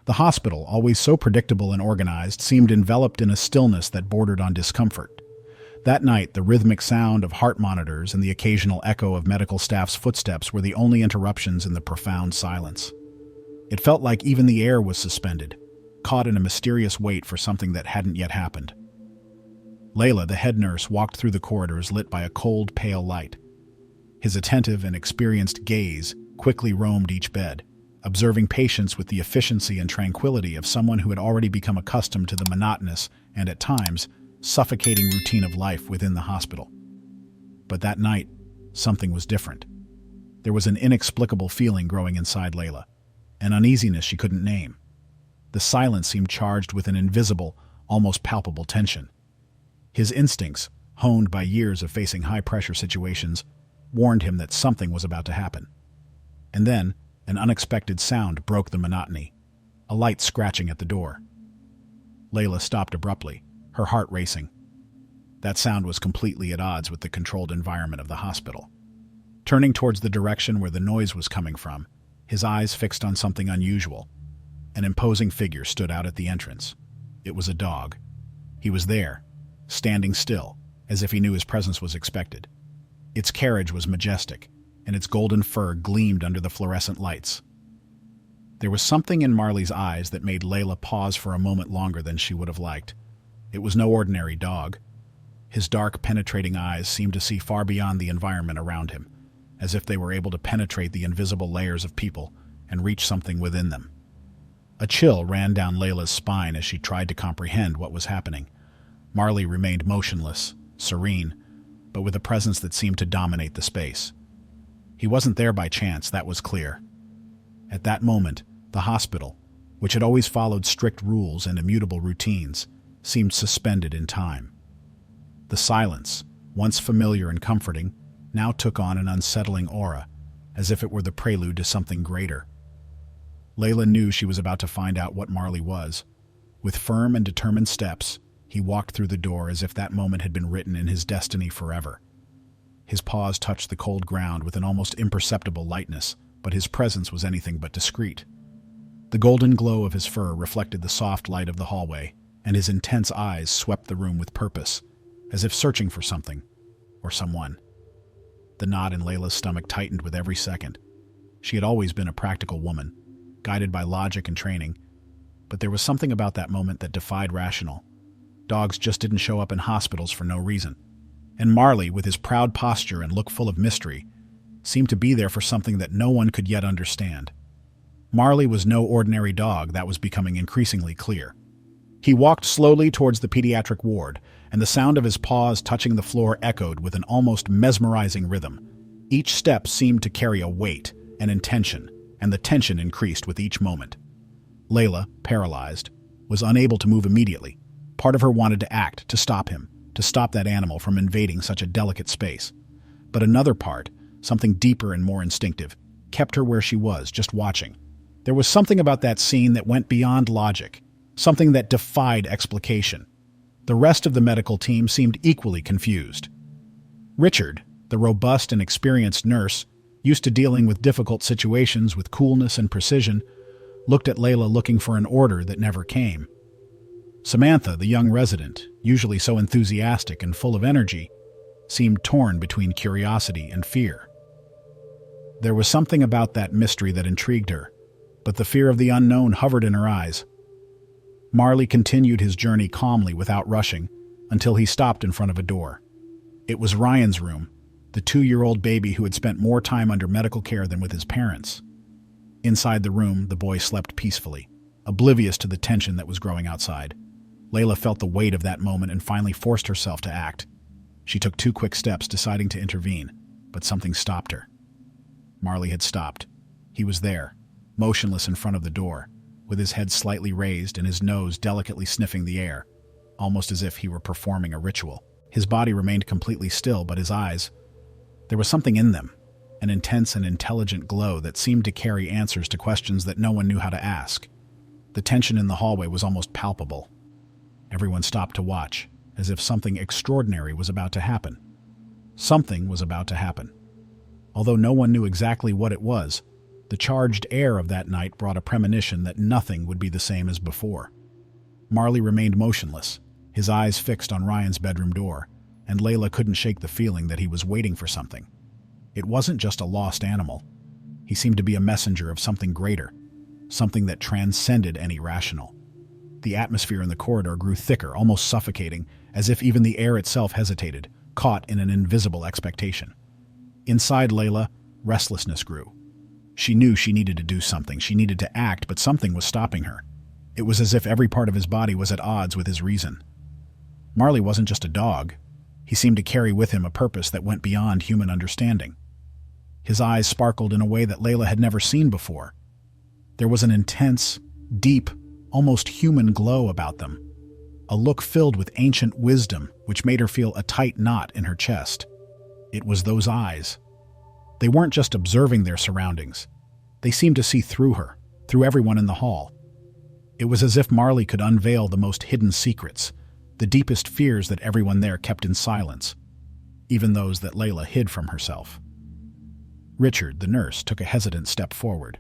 The hospital, always so predictable and organized, seemed enveloped in a stillness that bordered on discomfort. That night, the rhythmic sound of heart monitors and the occasional echo of medical staff's footsteps were the only interruptions in the profound silence. It felt like even the air was suspended, caught in a mysterious wait for something that hadn't yet happened. Layla, the head nurse, walked through the corridors lit by a cold, pale light. His attentive and experienced gaze quickly roamed each bed, observing patients with the efficiency and tranquility of someone who had already become accustomed to the monotonous and, at times, suffocating routine of life within the hospital. But that night, something was different. There was an inexplicable feeling growing inside Layla, an uneasiness she couldn't name. The silence seemed charged with an invisible, almost palpable tension. His instincts, honed by years of facing high-pressure situations, warned him that something was about to happen. And then, an unexpected sound broke the monotony, a light scratching at the door. Layla stopped abruptly, her heart racing. That sound was completely at odds with the controlled environment of the hospital. Turning towards the direction where the noise was coming from, his eyes fixed on something unusual. An imposing figure stood out at the entrance. It was a dog. He was there, standing still, as if he knew his presence was expected. Its carriage was majestic, and its golden fur gleamed under the fluorescent lights. There was something in Marley's eyes that made Layla pause for a moment longer than she would have liked. It was no ordinary dog. His dark, penetrating eyes seemed to see far beyond the environment around him, as if they were able to penetrate the invisible layers of people and reach something within them. A chill ran down Layla's spine as she tried to comprehend what was happening. Marley remained motionless, serene, but with a presence that seemed to dominate the space. He wasn't there by chance, that was clear. At that moment, the hospital, which had always followed strict rules and immutable routines, seemed suspended in time. The silence, once familiar and comforting, now took on an unsettling aura, as if it were the prelude to something greater. Layla knew she was about to find out what Marley was. With firm and determined steps, he walked through the door as if that moment had been written in his destiny forever. His paws touched the cold ground with an almost imperceptible lightness, but his presence was anything but discreet. The golden glow of his fur reflected the soft light of the hallway, and his intense eyes swept the room with purpose, as if searching for something, or someone. The knot in Layla's stomach tightened with every second. She had always been a practical woman, guided by logic and training, but there was something about that moment that defied rational. Dogs just didn't show up in hospitals for no reason. And Marley, with his proud posture and look full of mystery, seemed to be there for something that no one could yet understand. Marley was no ordinary dog, that was becoming increasingly clear. He walked slowly towards the pediatric ward, and the sound of his paws touching the floor echoed with an almost mesmerizing rhythm. Each step seemed to carry a weight, an intention, and the tension increased with each moment. Layla, paralyzed, was unable to move immediately. Part of her wanted to act, to stop him, to stop that animal from invading such a delicate space. But another part, something deeper and more instinctive, kept her where she was, just watching. There was something about that scene that went beyond logic, something that defied explication. The rest of the medical team seemed equally confused. Richard, the robust and experienced nurse, used to dealing with difficult situations with coolness and precision, looked at Layla looking for an order that never came. Samantha, the young resident, usually so enthusiastic and full of energy, seemed torn between curiosity and fear. There was something about that mystery that intrigued her, but the fear of the unknown hovered in her eyes. Marley continued his journey calmly without rushing until he stopped in front of a door. It was Ryan's room, the 2-year-old baby who had spent more time under medical care than with his parents. Inside the room, the boy slept peacefully, oblivious to the tension that was growing outside. Layla felt the weight of that moment and finally forced herself to act. She took 2 quick steps, deciding to intervene, but something stopped her. Marley had stopped. He was there, motionless in front of the door, with his head slightly raised and his nose delicately sniffing the air, almost as if he were performing a ritual. His body remained completely still, but his eyes, there was something in them, an intense and intelligent glow that seemed to carry answers to questions that no one knew how to ask. The tension in the hallway was almost palpable. Everyone stopped to watch, as if something extraordinary was about to happen. Something was about to happen. Although no one knew exactly what it was, The charged air of that night brought a premonition that nothing would be the same as before. Marley remained motionless, his eyes fixed on Ryan's bedroom door, and Layla couldn't shake the feeling that he was waiting for something. It wasn't just a lost animal. He seemed to be a messenger of something greater, something that transcended any rational. The atmosphere in the corridor grew thicker, almost suffocating, as if even the air itself hesitated, caught in an invisible expectation. Inside Layla, restlessness grew. She knew she needed to do something, she needed to act, but something was stopping her. It was as if every part of his body was at odds with his reason. Marley wasn't just a dog. He seemed to carry with him a purpose that went beyond human understanding. His eyes sparkled in a way that Layla had never seen before. There was an intense, deep, almost human glow about them, a look filled with ancient wisdom which made her feel a tight knot in her chest. It was those eyes. They weren't just observing their surroundings. They seemed to see through her, through everyone in the hall. It was as if Marley could unveil the most hidden secrets, the deepest fears that everyone there kept in silence, even those that Layla hid from herself. Richard, the nurse, took a hesitant step forward.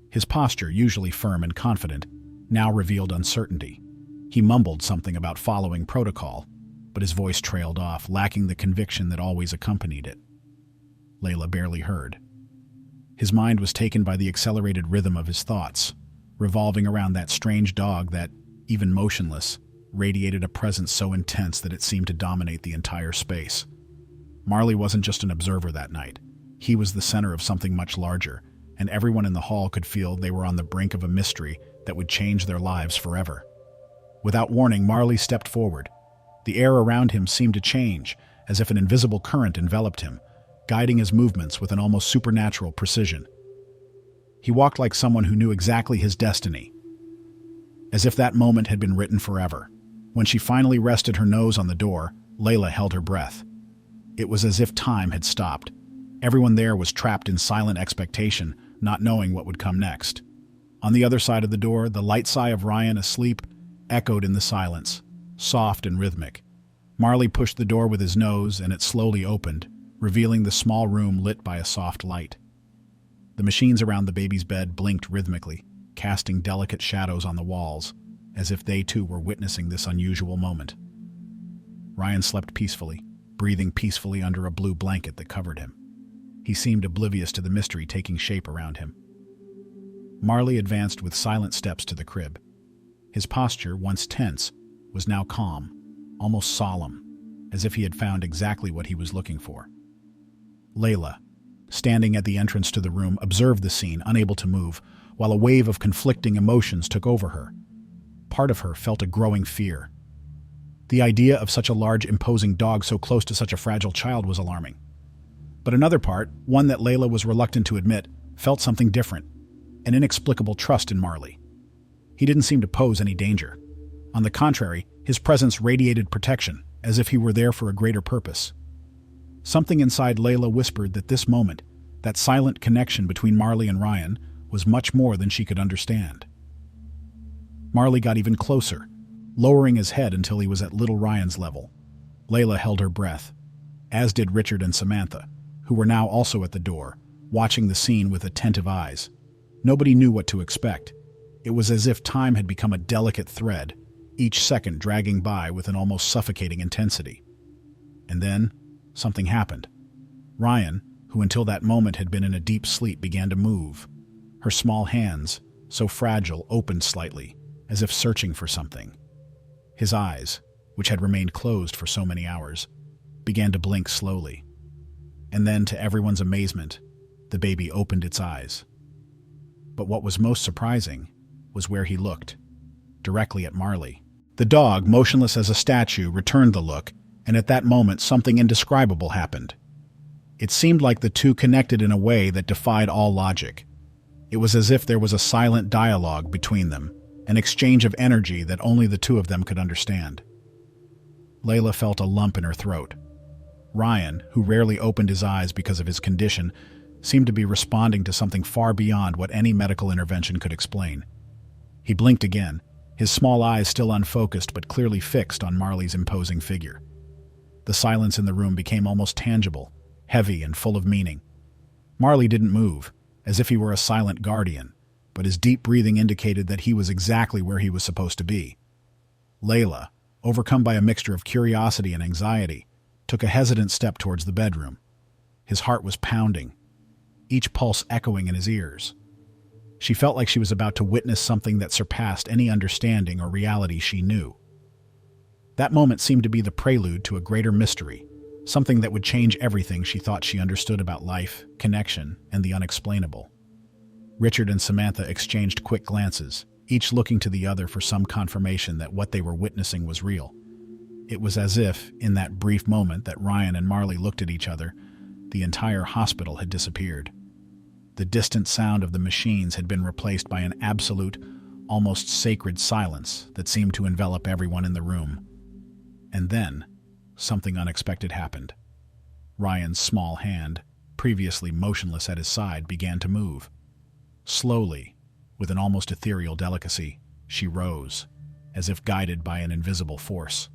His posture, usually firm and confident, now revealed uncertainty. He mumbled something about following protocol, but his voice trailed off, lacking the conviction that always accompanied it. Layla barely heard. His mind was taken by the accelerated rhythm of his thoughts, revolving around that strange dog that, even motionless, radiated a presence so intense that it seemed to dominate the entire space. Marley wasn't just an observer that night. He was the center of something much larger, and everyone in the hall could feel they were on the brink of a mystery that would change their lives forever. Without warning, Marley stepped forward. The air around him seemed to change, as if an invisible current enveloped him, guiding his movements with an almost supernatural precision. He walked like someone who knew exactly his destiny, as if that moment had been written forever. When she finally rested her nose on the door, Layla held her breath. It was as if time had stopped. Everyone there was trapped in silent expectation, not knowing what would come next. On the other side of the door, the light sigh of Ryan asleep echoed in the silence, soft and rhythmic. Marley pushed the door with his nose, and it slowly opened, revealing the small room lit by a soft light. The machines around the baby's bed blinked rhythmically, casting delicate shadows on the walls, as if they too were witnessing this unusual moment. Ryan slept peacefully, breathing peacefully under a blue blanket that covered him. He seemed oblivious to the mystery taking shape around him. Marley advanced with silent steps to the crib. His posture, once tense, was now calm, almost solemn, as if he had found exactly what he was looking for. Layla, standing at the entrance to the room, observed the scene, unable to move, while a wave of conflicting emotions took over her. Part of her felt a growing fear. The idea of such a large, imposing dog so close to such a fragile child was alarming. But another part, one that Layla was reluctant to admit, felt something different, an inexplicable trust in Marley. He didn't seem to pose any danger. On the contrary, his presence radiated protection, as if he were there for a greater purpose. Something inside Layla whispered that this moment, that silent connection between Marley and Ryan, was much more than she could understand. Marley got even closer, lowering his head until he was at little Ryan's level. Layla held her breath, as did Richard and Samantha, who were now also at the door, watching the scene with attentive eyes. Nobody knew what to expect. It was as if time had become a delicate thread, each second dragging by with an almost suffocating intensity. And then, something happened. Ryan, who until that moment had been in a deep sleep, began to move. Her small hands, so fragile, opened slightly, as if searching for something. His eyes, which had remained closed for so many hours, began to blink slowly. And then, to everyone's amazement, the baby opened its eyes. But what was most surprising was where he looked, directly at Marley. The dog, motionless as a statue, returned the look, and at that moment something indescribable happened. It seemed like the two connected in a way that defied all logic. It was as if there was a silent dialogue between them, an exchange of energy that only the two of them could understand. Layla felt a lump in her throat. Ryan, who rarely opened his eyes because of his condition, seemed to be responding to something far beyond what any medical intervention could explain. He blinked again, his small eyes still unfocused but clearly fixed on Marley's imposing figure. The silence in the room became almost tangible, heavy and full of meaning. Marley didn't move, as if he were a silent guardian, but his deep breathing indicated that he was exactly where he was supposed to be. Layla, overcome by a mixture of curiosity and anxiety, took a hesitant step towards the bedroom. His heart was pounding, each pulse echoing in his ears. She felt like she was about to witness something that surpassed any understanding or reality she knew. That moment seemed to be the prelude to a greater mystery, something that would change everything she thought she understood about life, connection, and the unexplainable. Richard and Samantha exchanged quick glances, each looking to the other for some confirmation that what they were witnessing was real. It was as if, in that brief moment that Ryan and Marley looked at each other, the entire hospital had disappeared. The distant sound of the machines had been replaced by an absolute, almost sacred silence that seemed to envelop everyone in the room. And then, something unexpected happened. Ryan's small hand, previously motionless at his side, began to move. Slowly, with an almost ethereal delicacy, she rose, as if guided by an invisible force.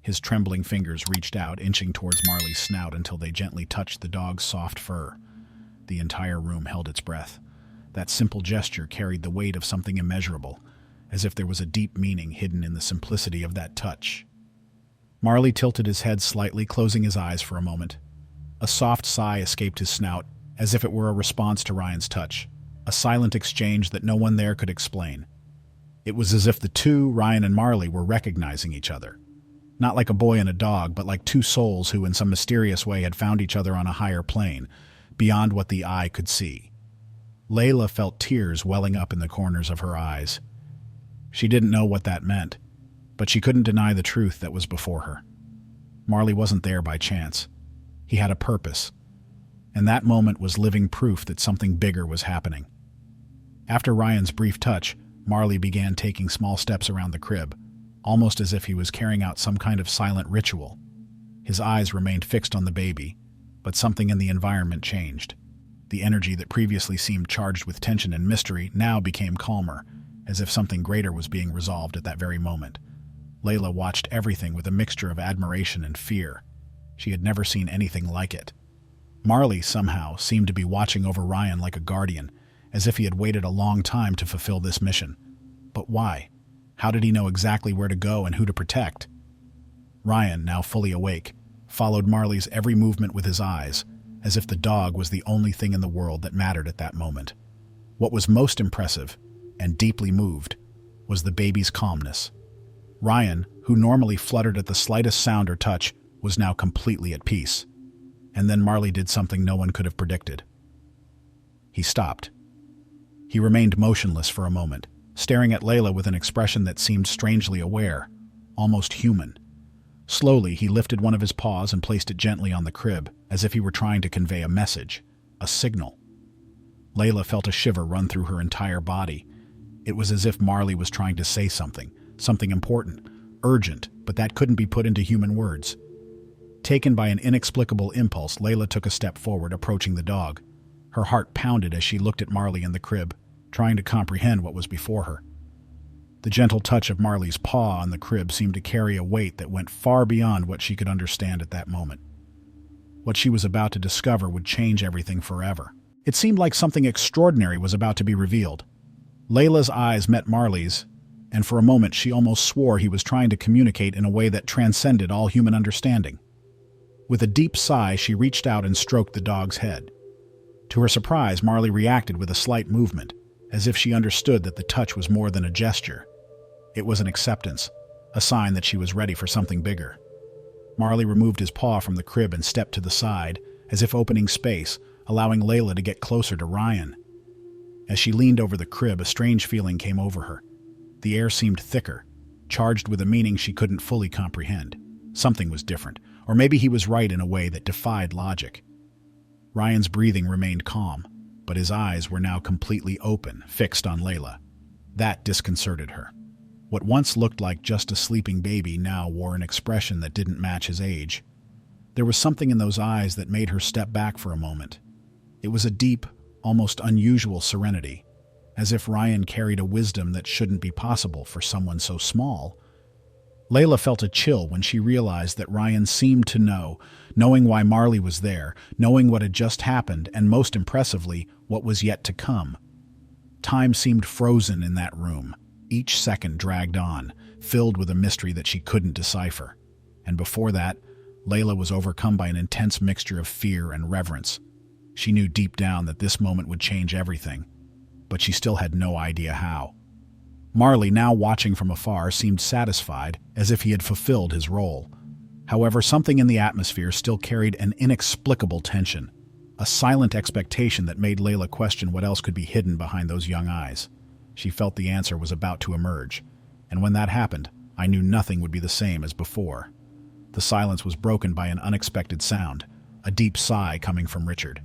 His trembling fingers reached out, inching towards Marley's snout until they gently touched the dog's soft fur. The entire room held its breath. That simple gesture carried the weight of something immeasurable, as if there was a deep meaning hidden in the simplicity of that touch. Marley tilted his head slightly, closing his eyes for a moment. A soft sigh escaped his snout, as if it were a response to Ryan's touch, a silent exchange that no one there could explain. It was as if the two, Ryan and Marley, were recognizing each other. Not like a boy and a dog, but like two souls who in some mysterious way had found each other on a higher plane, beyond what the eye could see. Layla felt tears welling up in the corners of her eyes. She didn't know what that meant, but she couldn't deny the truth that was before her. Marley wasn't there by chance. He had a purpose, and that moment was living proof that something bigger was happening. After Ryan's brief touch, Marley began taking small steps around the crib, almost as if he was carrying out some kind of silent ritual. His eyes remained fixed on the baby, but something in the environment changed. The energy that previously seemed charged with tension and mystery now became calmer, as if something greater was being resolved at that very moment. Layla watched everything with a mixture of admiration and fear. She had never seen anything like it. Marley, somehow, seemed to be watching over Ryan like a guardian, as if he had waited a long time to fulfill this mission. But why? How did he know exactly where to go and who to protect? Ryan, now fully awake, followed Marley's every movement with his eyes, as if the dog was the only thing in the world that mattered at that moment. What was most impressive, and deeply moved, was the baby's calmness. Ryan, who normally fluttered at the slightest sound or touch, was now completely at peace. And then Marley did something no one could have predicted. He stopped. He remained motionless for a moment, staring at Layla with an expression that seemed strangely aware, almost human. Slowly, he lifted one of his paws and placed it gently on the crib, as if he were trying to convey a message, a signal. Layla felt a shiver run through her entire body. It was as if Marley was trying to say something important, urgent, but that couldn't be put into human words. Taken by an inexplicable impulse, Layla took a step forward, approaching the dog. Her heart pounded as she looked at Marley in the crib, trying to comprehend what was before her. The gentle touch of Marley's paw on the crib seemed to carry a weight that went far beyond what she could understand at that moment. What she was about to discover would change everything forever. It seemed like something extraordinary was about to be revealed. Layla's eyes met Marley's, and for a moment she almost swore he was trying to communicate in a way that transcended all human understanding. With a deep sigh, she reached out and stroked the dog's head. To her surprise, Marley reacted with a slight movement, as if she understood that the touch was more than a gesture. It was an acceptance, a sign that she was ready for something bigger. Marley removed his paw from the crib and stepped to the side, as if opening space, allowing Layla to get closer to Ryan. As she leaned over the crib, a strange feeling came over her. The air seemed thicker, charged with a meaning she couldn't fully comprehend. Something was different, or maybe he was right in a way that defied logic. Ryan's breathing remained calm, but his eyes were now completely open, fixed on Layla. That disconcerted her. What once looked like just a sleeping baby now wore an expression that didn't match his age. There was something in those eyes that made her step back for a moment. It was a deep, almost unusual serenity, as if Ryan carried a wisdom that shouldn't be possible for someone so small. Layla felt a chill when she realized that Ryan seemed to know, knowing why Marley was there, knowing what had just happened, and most impressively, what was yet to come. Time seemed frozen in that room. Each second dragged on, filled with a mystery that she couldn't decipher. And before that, Layla was overcome by an intense mixture of fear and reverence. She knew deep down that this moment would change everything, but she still had no idea how. Marley, now watching from afar, seemed satisfied, as if he had fulfilled his role. However, something in the atmosphere still carried an inexplicable tension, a silent expectation that made Layla question what else could be hidden behind those young eyes. She felt the answer was about to emerge, and when that happened, I knew nothing would be the same as before. The silence was broken by an unexpected sound, a deep sigh coming from Richard.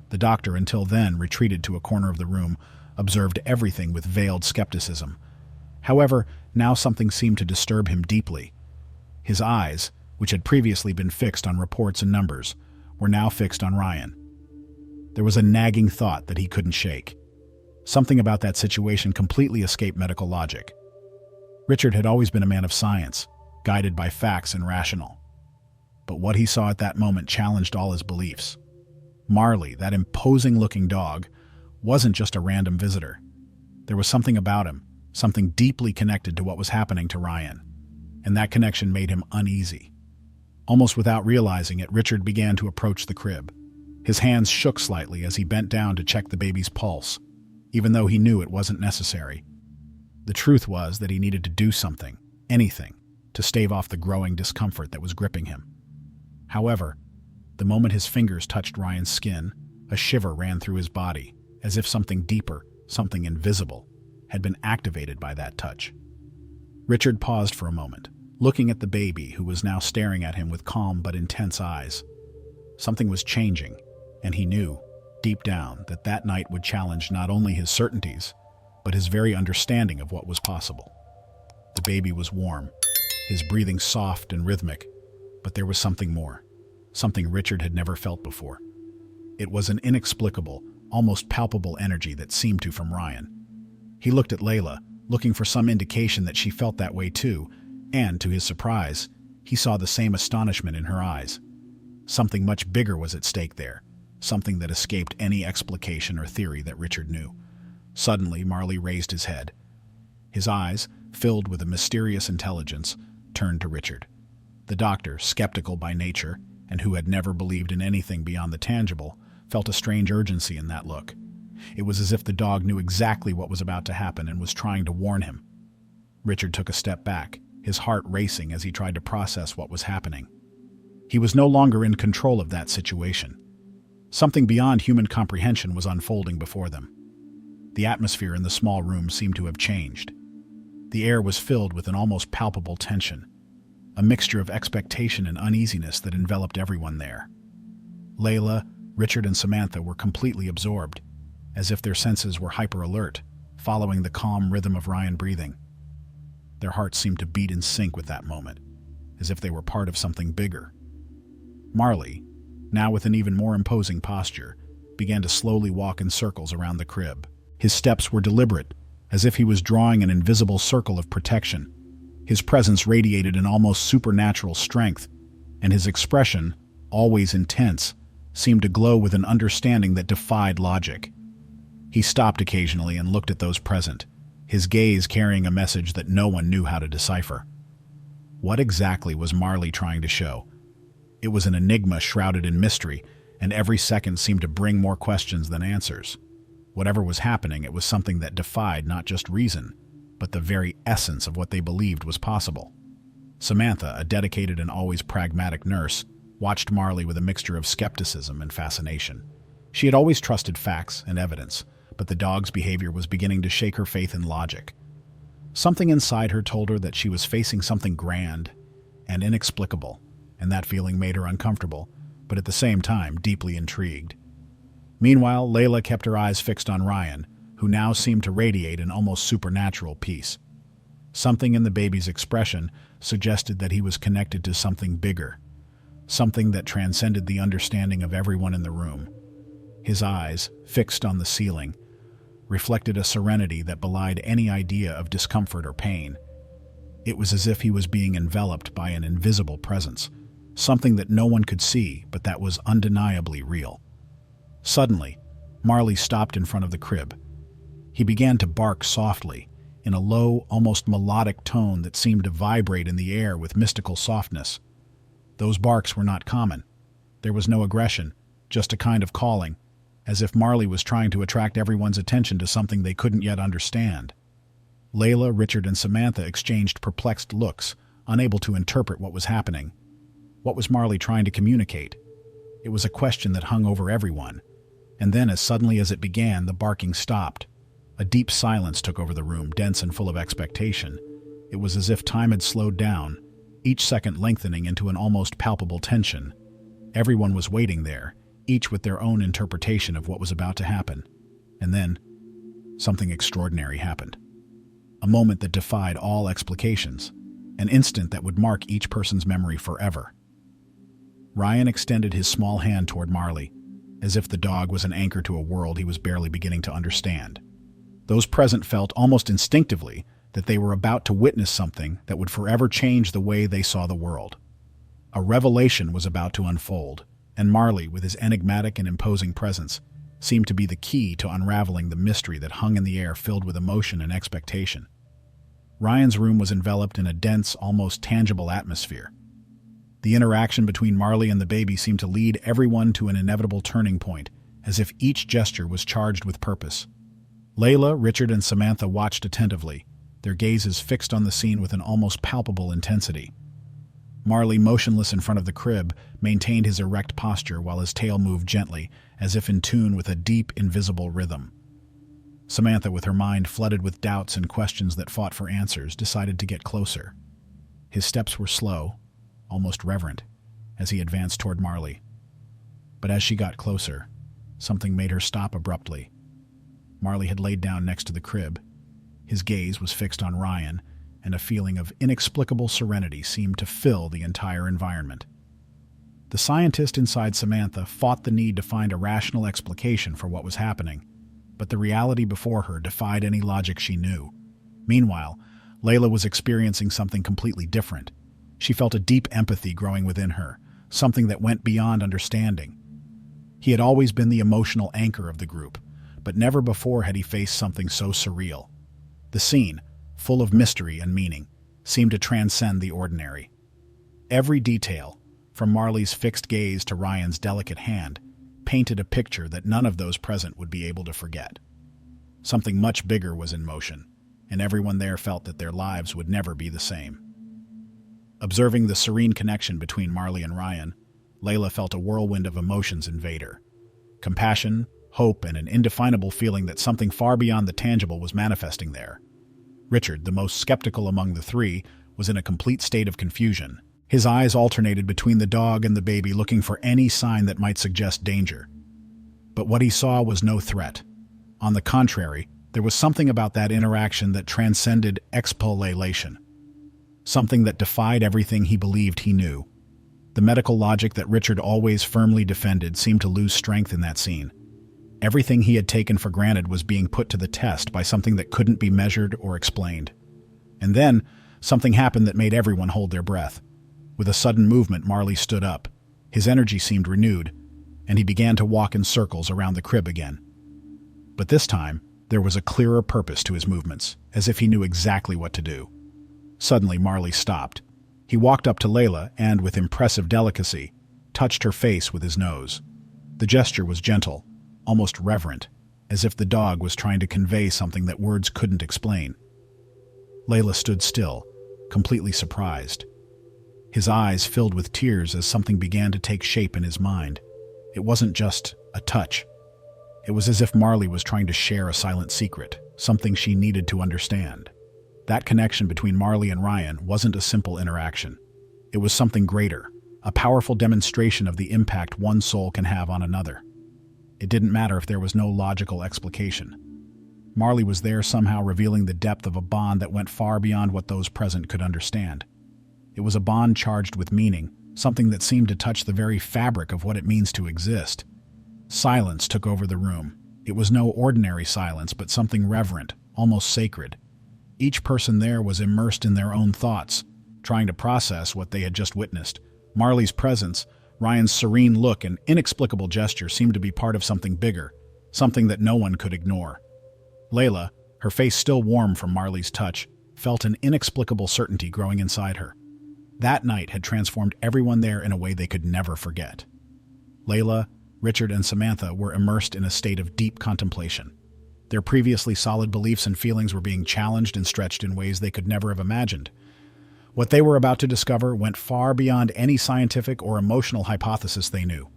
The doctor, until then retreated to a corner of the room, observed everything with veiled skepticism. However, now something seemed to disturb him deeply. His eyes, which had previously been fixed on reports and numbers, were now fixed on Ryan. There was a nagging thought that he couldn't shake. Something about that situation completely escaped medical logic. Richard had always been a man of science, guided by facts and rational. But what he saw at that moment challenged all his beliefs. Marley, that imposing-looking dog, wasn't just a random visitor. There was something about him, something deeply connected to what was happening to Ryan, and that connection made him uneasy. Almost without realizing it, Richard began to approach the crib. His hands shook slightly as he bent down to check the baby's pulse, even though he knew it wasn't necessary. The truth was that he needed to do something, anything, to stave off the growing discomfort that was gripping him. However, the moment his fingers touched Ryan's skin, a shiver ran through his body, as if something deeper, something invisible, had been activated by that touch. Richard paused for a moment, looking at the baby who was now staring at him with calm but intense eyes. Something was changing, and he knew, deep down, that that night would challenge not only his certainties, but his very understanding of what was possible. The baby was warm, his breathing soft and rhythmic, but there was something more, something Richard had never felt before. It was an inexplicable, almost palpable energy that seemed to from Ryan. He looked at Layla, looking for some indication that she felt that way too, and, to his surprise, he saw the same astonishment in her eyes. Something much bigger was at stake there, something that escaped any explication or theory that Richard knew. Suddenly, Marley raised his head. His eyes, filled with a mysterious intelligence, turned to Richard. The doctor, skeptical by nature, and who had never believed in anything beyond the tangible, felt a strange urgency in that look. It was as if the dog knew exactly what was about to happen and was trying to warn him. Richard took a step back, his heart racing as he tried to process what was happening. He was no longer in control of that situation. Something beyond human comprehension was unfolding before them. The atmosphere in the small room seemed to have changed. The air was filled with an almost palpable tension, a mixture of expectation and uneasiness that enveloped everyone there. Layla, Richard, and Samantha were completely absorbed, as if their senses were hyper-alert, following the calm rhythm of Ryan breathing. Their hearts seemed to beat in sync with that moment, as if they were part of something bigger. Marley, now with an even more imposing posture, began to slowly walk in circles around the crib. His steps were deliberate, as if he was drawing an invisible circle of protection. His presence radiated an almost supernatural strength, and his expression, always intense, seemed to glow with an understanding that defied logic. He stopped occasionally and looked at those present, his gaze carrying a message that no one knew how to decipher. What exactly was Marley trying to show? It was an enigma shrouded in mystery, and every second seemed to bring more questions than answers. Whatever was happening, it was something that defied not just reason, but the very essence of what they believed was possible. Samantha, a dedicated and always pragmatic nurse, watched Marley with a mixture of skepticism and fascination. She had always trusted facts and evidence, but the dog's behavior was beginning to shake her faith in logic. Something inside her told her that she was facing something grand and inexplicable, and that feeling made her uncomfortable, but at the same time deeply intrigued. Meanwhile, Layla kept her eyes fixed on Ryan, who now seemed to radiate an almost supernatural peace. Something in the baby's expression suggested that he was connected to something bigger, something that transcended the understanding of everyone in the room. His eyes, fixed on the ceiling, reflected a serenity that belied any idea of discomfort or pain. It was as if he was being enveloped by an invisible presence, something that no one could see, but that was undeniably real. Suddenly, Marley stopped in front of the crib. He began to bark softly, in a low, almost melodic tone that seemed to vibrate in the air with mystical softness. Those barks were not common. There was no aggression, just a kind of calling, as if Marley was trying to attract everyone's attention to something they couldn't yet understand. Layla, Richard, and Samantha exchanged perplexed looks, unable to interpret what was happening. What was Marley trying to communicate? It was a question that hung over everyone. And then, as suddenly as it began, the barking stopped. A deep silence took over the room, dense and full of expectation. It was as if time had slowed down, each second lengthening into an almost palpable tension. Everyone was waiting there, each with their own interpretation of what was about to happen. And then, something extraordinary happened. A moment that defied all explications. An instant that would mark each person's memory forever. Ryan extended his small hand toward Marley, as if the dog was an anchor to a world he was barely beginning to understand. Those present felt almost instinctively that they were about to witness something that would forever change the way they saw the world. A revelation was about to unfold, and Marley, with his enigmatic and imposing presence, seemed to be the key to unraveling the mystery that hung in the air filled with emotion and expectation. Ryan's room was enveloped in a dense, almost tangible atmosphere. The interaction between Marley and the baby seemed to lead everyone to an inevitable turning point, as if each gesture was charged with purpose. Layla, Richard, and Samantha watched attentively, their gazes fixed on the scene with an almost palpable intensity. Marley, motionless in front of the crib, maintained his erect posture while his tail moved gently, as if in tune with a deep, invisible rhythm. Samantha, with her mind flooded with doubts and questions that fought for answers, decided to get closer. His steps were slow, almost reverent, as he advanced toward Marley. But as she got closer, something made her stop abruptly. Marley had laid down next to the crib. His gaze was fixed on Ryan, and a feeling of inexplicable serenity seemed to fill the entire environment. The scientist inside Samantha fought the need to find a rational explication for what was happening, but the reality before her defied any logic she knew. Meanwhile, Layla was experiencing something completely different. She felt a deep empathy growing within her, something that went beyond understanding. He had always been the emotional anchor of the group, but never before had he faced something so surreal. The scene, full of mystery and meaning, seemed to transcend the ordinary. Every detail, from Marley's fixed gaze to Ryan's delicate hand, painted a picture that none of those present would be able to forget. Something much bigger was in motion, and everyone there felt that their lives would never be the same. Observing the serene connection between Marley and Ryan, Layla felt a whirlwind of emotions invade her. Compassion, hope, and an indefinable feeling that something far beyond the tangible was manifesting there. Richard, the most skeptical among the three, was in a complete state of confusion. His eyes alternated between the dog and the baby, looking for any sign that might suggest danger. But what he saw was no threat. On the contrary, there was something about that interaction that transcended explanation. Something that defied everything he believed he knew. The medical logic that Richard always firmly defended seemed to lose strength in that scene. Everything he had taken for granted was being put to the test by something that couldn't be measured or explained. And then, something happened that made everyone hold their breath. With a sudden movement, Marley stood up. His energy seemed renewed, and he began to walk in circles around the crib again. But this time, there was a clearer purpose to his movements, as if he knew exactly what to do. Suddenly, Marley stopped. He walked up to Layla and, with impressive delicacy, touched her face with his nose. The gesture was gentle, almost reverent, as if the dog was trying to convey something that words couldn't explain. Layla stood still, completely surprised. His eyes filled with tears as something began to take shape in his mind. It wasn't just a touch. It was as if Marley was trying to share a silent secret, something she needed to understand. That connection between Marley and Ryan wasn't a simple interaction. It was something greater, a powerful demonstration of the impact one soul can have on another. It didn't matter if there was no logical explication. Marley was there somehow revealing the depth of a bond that went far beyond what those present could understand. It was a bond charged with meaning, something that seemed to touch the very fabric of what it means to exist. Silence took over the room. It was no ordinary silence, but something reverent, almost sacred. Each person there was immersed in their own thoughts, trying to process what they had just witnessed. Marley's presence, Ryan's serene look and inexplicable gesture seemed to be part of something bigger, something that no one could ignore. Layla, her face still warm from Marley's touch, felt an inexplicable certainty growing inside her. That night had transformed everyone there in a way they could never forget. Layla, Richard, and Samantha were immersed in a state of deep contemplation. Their previously solid beliefs and feelings were being challenged and stretched in ways they could never have imagined. What they were about to discover went far beyond any scientific or emotional hypothesis they knew.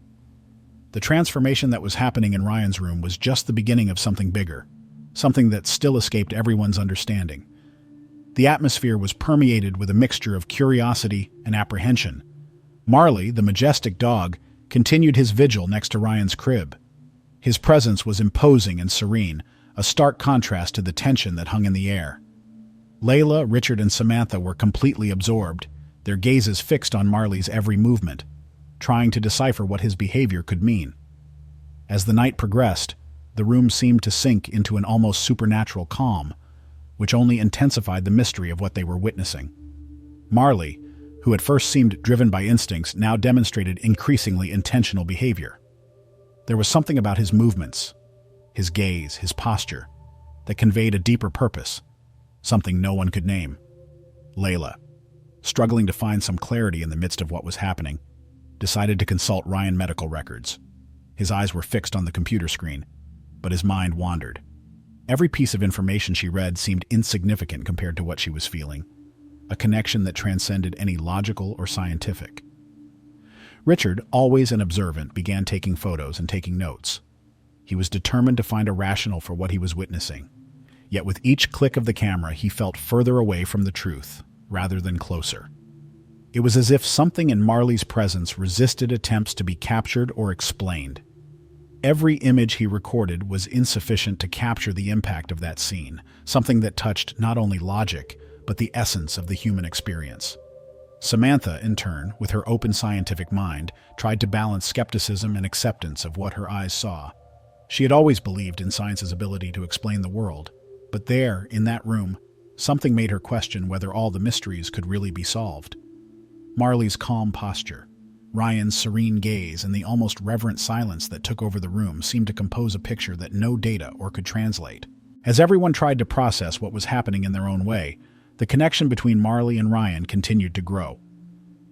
The transformation that was happening in Ryan's room was just the beginning of something bigger, something that still escaped everyone's understanding. The atmosphere was permeated with a mixture of curiosity and apprehension. Marley, the majestic dog, continued his vigil next to Ryan's crib. His presence was imposing and serene, a stark contrast to the tension that hung in the air. Layla, Richard, and Samantha were completely absorbed, their gazes fixed on Marley's every movement, trying to decipher what his behavior could mean. As the night progressed, the room seemed to sink into an almost supernatural calm, which only intensified the mystery of what they were witnessing. Marley, who at first seemed driven by instincts, now demonstrated increasingly intentional behavior. There was something about his movements, his gaze, his posture, that conveyed a deeper purpose, something no one could name. Layla, struggling to find some clarity in the midst of what was happening, decided to consult Ryan medical records. His eyes were fixed on the computer screen, but his mind wandered. Every piece of information she read seemed insignificant compared to what she was feeling, a connection that transcended any logical or scientific. Richard, always an observant, began taking photos and taking notes. He was determined to find a rationale for what he was witnessing. Yet with each click of the camera, he felt further away from the truth, rather than closer. It was as if something in Marley's presence resisted attempts to be captured or explained. Every image he recorded was insufficient to capture the impact of that scene, something that touched not only logic, but the essence of the human experience. Samantha, in turn, with her open scientific mind, tried to balance skepticism and acceptance of what her eyes saw. She had always believed in science's ability to explain the world, but there, in that room, something made her question whether all the mysteries could really be solved. Marley's calm posture, Ryan's serene gaze, and the almost reverent silence that took over the room seemed to compose a picture that no data or could translate. As everyone tried to process what was happening in their own way, the connection between Marley and Ryan continued to grow.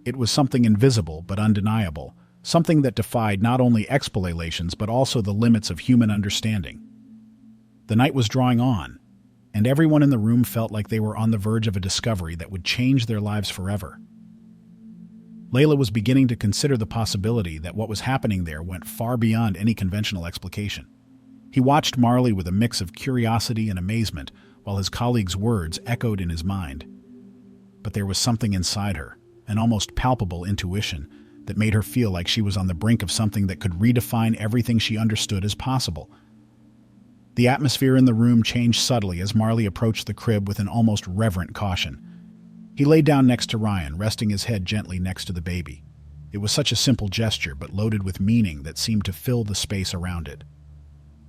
It was something invisible but undeniable, something that defied not only explanations but also the limits of human understanding. The night was drawing on, and everyone in the room felt like they were on the verge of a discovery that would change their lives forever. Layla was beginning to consider the possibility that what was happening there went far beyond any conventional explication. He watched Marley with a mix of curiosity and amazement, while his colleague's words echoed in his mind. But there was something inside her, an almost palpable intuition, that made her feel like she was on the brink of something that could redefine everything she understood as possible. The atmosphere in the room changed subtly as Marley approached the crib with an almost reverent caution. He lay down next to Ryan, resting his head gently next to the baby. It was such a simple gesture, but loaded with meaning that seemed to fill the space around it.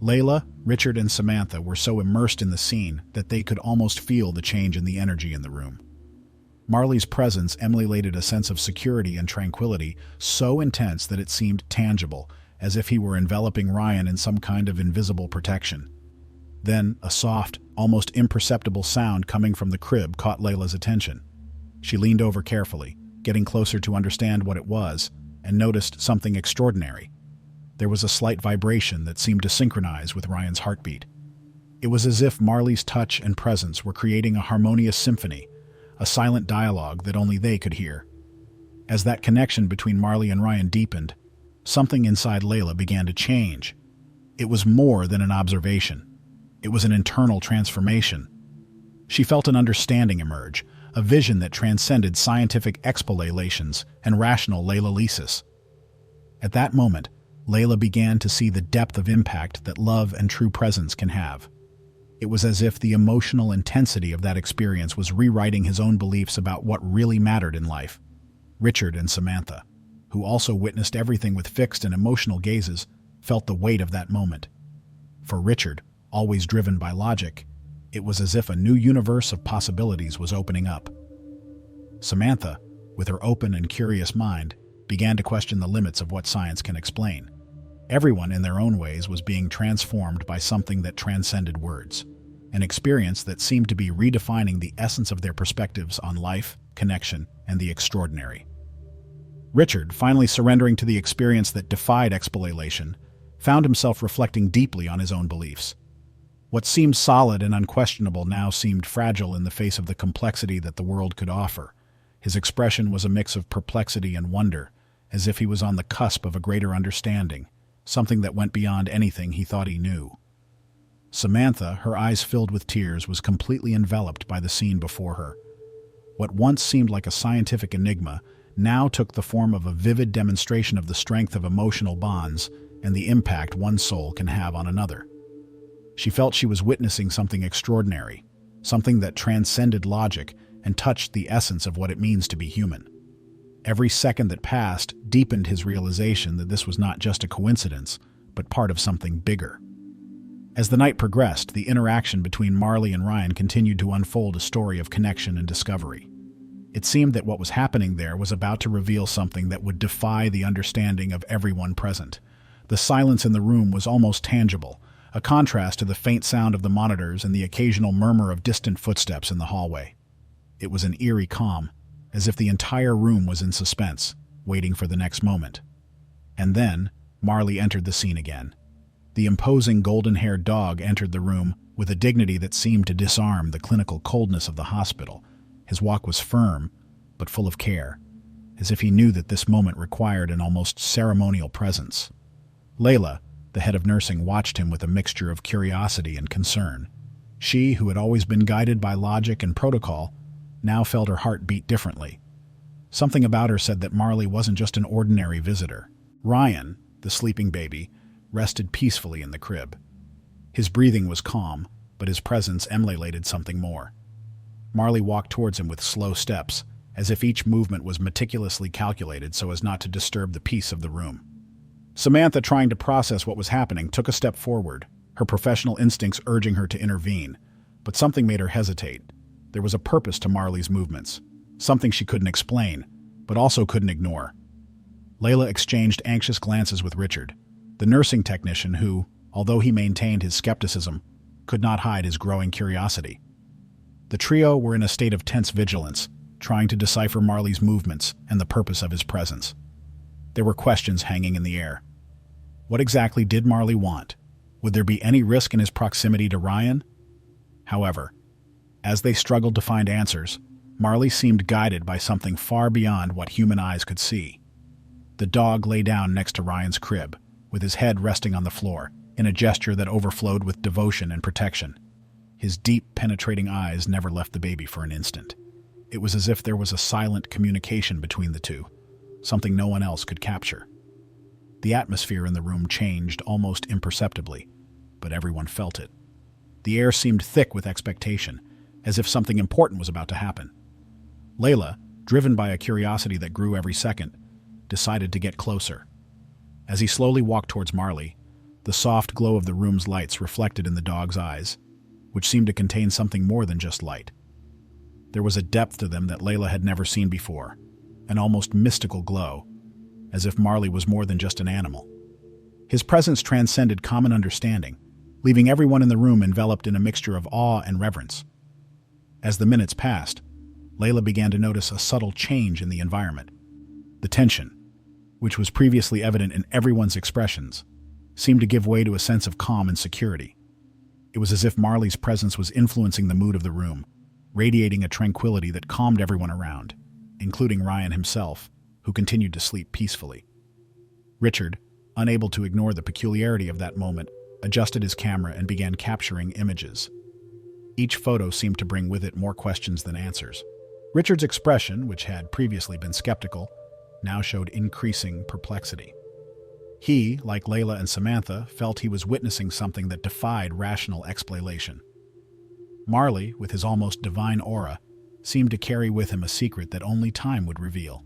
Layla, Richard, and Samantha were so immersed in the scene that they could almost feel the change in the energy in the room. Marley's presence emulated a sense of security and tranquility so intense that it seemed tangible, as if he were enveloping Ryan in some kind of invisible protection. Then, a soft, almost imperceptible sound coming from the crib caught Layla's attention. She leaned over carefully, getting closer to understand what it was, and noticed something extraordinary. There was a slight vibration that seemed to synchronize with Ryan's heartbeat. It was as if Marley's touch and presence were creating a harmonious symphony, a silent dialogue that only they could hear. As that connection between Marley and Ryan deepened, something inside Layla began to change. It was more than an observation. It was an internal transformation. She felt an understanding emerge, a vision that transcended scientific explanations and rational Layla-lysis. At that moment, Layla began to see the depth of impact that love and true presence can have. It was as if the emotional intensity of that experience was rewriting his own beliefs about what really mattered in life. Richard and Samantha, who also witnessed everything with fixed and emotional gazes, felt the weight of that moment. For Richard, always driven by logic, It was as if a new universe of possibilities was opening up. Samantha, with her open and curious mind, began to question the limits of what science can explain. Everyone, in their own ways, was being transformed by something that transcended words, an experience that seemed to be redefining the essence of their perspectives on life, connection, and the extraordinary. Richard, finally surrendering to the experience that defied explanation, found himself reflecting deeply on his own beliefs. What seemed solid and unquestionable now seemed fragile in the face of the complexity that the world could offer. His expression was a mix of perplexity and wonder, as if he was on the cusp of a greater understanding, something that went beyond anything he thought he knew. Samantha, her eyes filled with tears, was completely enveloped by the scene before her. What once seemed like a scientific enigma now took the form of a vivid demonstration of the strength of emotional bonds and the impact one soul can have on another. She felt she was witnessing something extraordinary, something that transcended logic and touched the essence of what it means to be human. Every second that passed deepened his realization that this was not just a coincidence, but part of something bigger. As the night progressed, the interaction between Marley and Ryan continued to unfold a story of connection and discovery. It seemed that what was happening there was about to reveal something that would defy the understanding of everyone present. The silence in the room was almost tangible, a contrast to the faint sound of the monitors and the occasional murmur of distant footsteps in the hallway. It was an eerie calm, as if the entire room was in suspense, waiting for the next moment. And then, Marley entered the scene again. The imposing golden-haired dog entered the room with a dignity that seemed to disarm the clinical coldness of the hospital. His walk was firm, but full of care, as if he knew that this moment required an almost ceremonial presence. Layla, the head of nursing, watched him with a mixture of curiosity and concern. She, who had always been guided by logic and protocol, now felt her heart beat differently. Something about her said that Marley wasn't just an ordinary visitor. Ryan, the sleeping baby, rested peacefully in the crib. His breathing was calm, but his presence emulated something more. Marley walked towards him with slow steps, as if each movement was meticulously calculated so as not to disturb the peace of the room. Samantha, trying to process what was happening, took a step forward, her professional instincts urging her to intervene, but something made her hesitate. There was a purpose to Marley's movements, something she couldn't explain, but also couldn't ignore. Layla exchanged anxious glances with Richard, the nursing technician who, although he maintained his skepticism, could not hide his growing curiosity. The trio were in a state of tense vigilance, trying to decipher Marley's movements and the purpose of his presence. There were questions hanging in the air. What exactly did Marley want? Would there be any risk in his proximity to Ryan? However, as they struggled to find answers, Marley seemed guided by something far beyond what human eyes could see. The dog lay down next to Ryan's crib, with his head resting on the floor, in a gesture that overflowed with devotion and protection. His deep, penetrating eyes never left the baby for an instant. It was as if there was a silent communication between the two, something no one else could capture. The atmosphere in the room changed almost imperceptibly, but everyone felt it. The air seemed thick with expectation, as if something important was about to happen. Layla, driven by a curiosity that grew every second, decided to get closer. As he slowly walked towards Marley, the soft glow of the room's lights reflected in the dog's eyes, which seemed to contain something more than just light. There was a depth to them that Layla had never seen before, an almost mystical glow, as if Marley was more than just an animal. His presence transcended common understanding, leaving everyone in the room enveloped in a mixture of awe and reverence. As the minutes passed, Layla began to notice a subtle change in the environment. The tension, which was previously evident in everyone's expressions, seemed to give way to a sense of calm and security. It was as if Marley's presence was influencing the mood of the room, radiating a tranquility that calmed everyone around, including Ryan himself, who continued to sleep peacefully. Richard, unable to ignore the peculiarity of that moment, adjusted his camera and began capturing images. Each photo seemed to bring with it more questions than answers. Richard's expression, which had previously been skeptical, now showed increasing perplexity. He, like Layla and Samantha, felt he was witnessing something that defied rational explanation. Marley, with his almost divine aura, seemed to carry with him a secret that only time would reveal.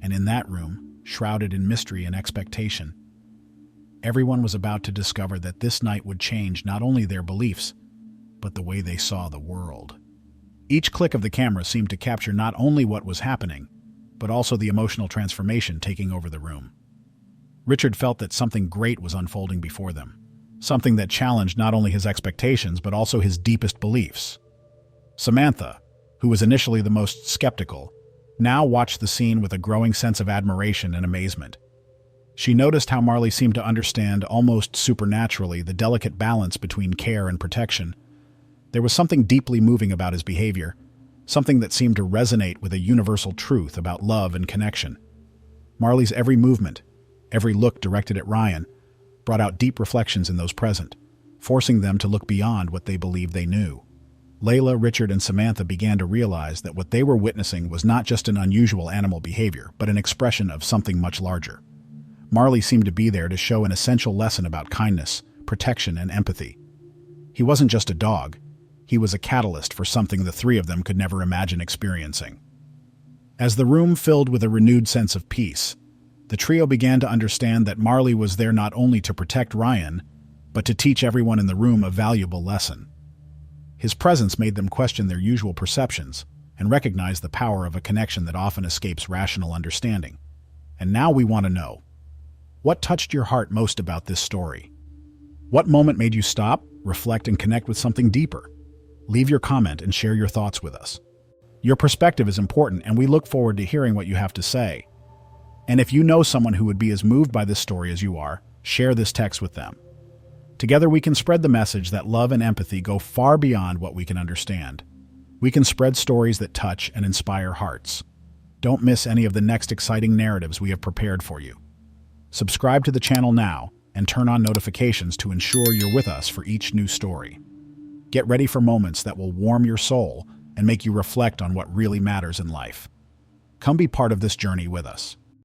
And in that room, shrouded in mystery and expectation, everyone was about to discover that this night would change not only their beliefs, but the way they saw the world. Each click of the camera seemed to capture not only what was happening, but also the emotional transformation taking over the room. Richard felt that something great was unfolding before them, something that challenged not only his expectations but also his deepest beliefs. Samantha, who was initially the most skeptical, now watched the scene with a growing sense of admiration and amazement. She noticed how Marley seemed to understand almost supernaturally the delicate balance between care and protection. There was something deeply moving about his behavior, something that seemed to resonate with a universal truth about love and connection. Marley's every movement, every look directed at Ryan, brought out deep reflections in those present, forcing them to look beyond what they believed they knew. Layla, Richard, and Samantha began to realize that what they were witnessing was not just an unusual animal behavior, but an expression of something much larger. Marley seemed to be there to show an essential lesson about kindness, protection, and empathy. He wasn't just a dog. He was a catalyst for something the three of them could never imagine experiencing. As the room filled with a renewed sense of peace, the trio began to understand that Marley was there not only to protect Ryan, but to teach everyone in the room a valuable lesson. His presence made them question their usual perceptions and recognize the power of a connection that often escapes rational understanding. And now we want to know, what touched your heart most about this story? What moment made you stop, reflect, and connect with something deeper? Leave your comment and share your thoughts with us. Your perspective is important, and we look forward to hearing what you have to say. And if you know someone who would be as moved by this story as you are, share this text with them. Together we can spread the message that love and empathy go far beyond what we can understand. We can spread stories that touch and inspire hearts. Don't miss any of the next exciting narratives we have prepared for you. Subscribe to the channel now and turn on notifications to ensure you're with us for each new story. Get ready for moments that will warm your soul and make you reflect on what really matters in life. Come be part of this journey with us.